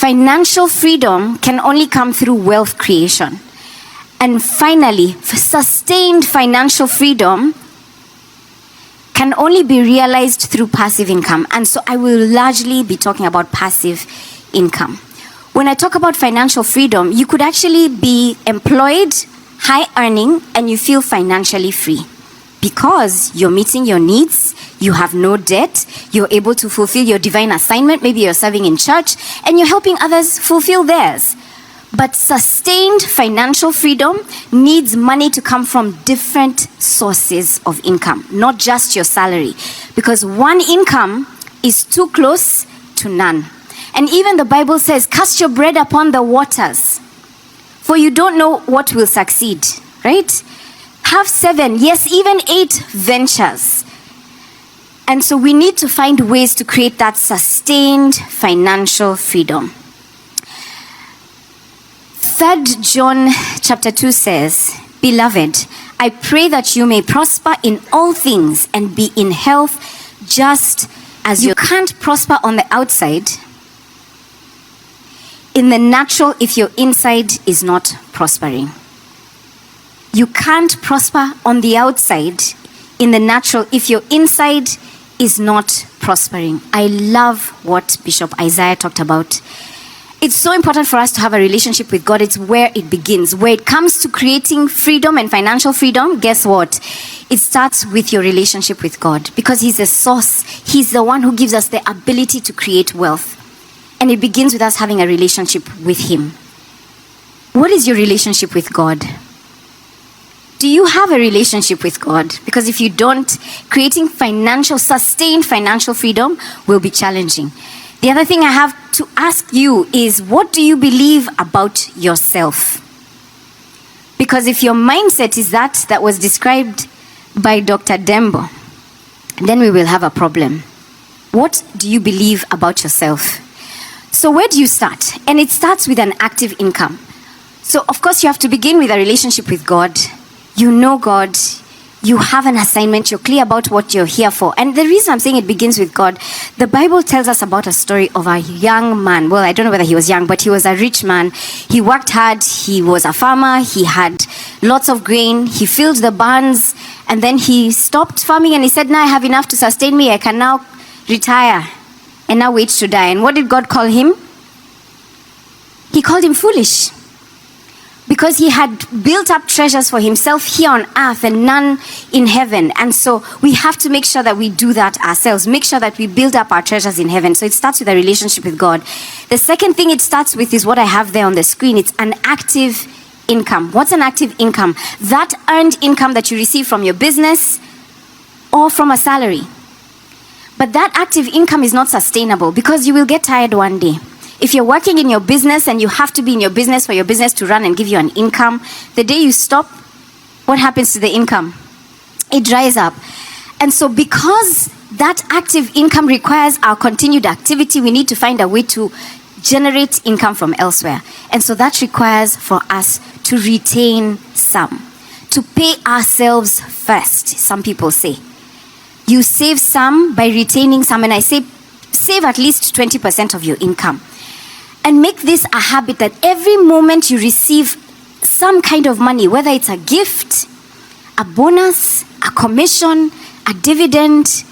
financial freedom can only come through wealth creation. And finally, sustained financial freedom can only be realized through passive income. And so I will largely be talking about passive income. When I talk about financial freedom, you could actually be employed, high earning, and you feel financially free because you're meeting your needs, you have no debt, you're able to fulfill your divine assignment, maybe you're serving in church, and you're helping others fulfill theirs. But sustained financial freedom needs money to come from different sources of income, not just your salary, because one income is too close to none. And even the Bible says, cast your bread upon the waters, for you don't know what will succeed, right? Have 7, yes, even 8 ventures. And so we need to find ways to create that sustained financial freedom. 3 John chapter 2 says, Beloved, I pray that you may prosper in all things and be in health just as you can't prosper on the outside in the natural if your inside is not prospering. You can't prosper on the outside in the natural if your inside is not prospering. I love what Bishop Isaiah talked about. It's so important for us to have a relationship with God. It's where it begins. Where it comes to creating freedom and financial freedom, guess what? It starts with your relationship with God, because He's the source. He's the one who gives us the ability to create wealth. And it begins with us having a relationship with Him. What is your relationship with God? Do you have a relationship with God? Because if you don't, creating sustained financial freedom will be challenging. The other thing I have to ask you is, what do you believe about yourself? Because if your mindset is that was described by Dr. Dembo, then we will have a problem. What do you believe about yourself? So where do you start? And it starts with an active income. So of course you have to begin with a relationship with God. You know God, you have an assignment, you're clear about what you're here for. And the reason I'm saying it begins with God, the Bible tells us about a story of a young man. Well, I don't know whether he was young, but he was a rich man. He worked hard, he was a farmer, he had lots of grain, he filled the barns, and then he stopped farming and he said, now I have enough to sustain me, I can now retire and now wait to die. And what did God call him? He called him foolish. Because he had built up treasures for himself here on earth and none in heaven. And so we have to make sure that we do that ourselves. Make sure that we build up our treasures in heaven. So it starts with a relationship with God. The second thing it starts with is what I have there on the screen. It's an active income. What's an active income? That earned income that you receive from your business or from a salary. But that active income is not sustainable because you will get tired one day. If you're working in your business and you have to be in your business for your business to run and give you an income, the day you stop, what happens to the income? It dries up. And so because that active income requires our continued activity, we need to find a way to generate income from elsewhere. And so that requires for us to retain some, to pay ourselves first, some people say. You save some by retaining some, and I say save at least 20% of your income. And make this a habit that every moment you receive some kind of money, whether it's a gift, a bonus, a commission, a dividend,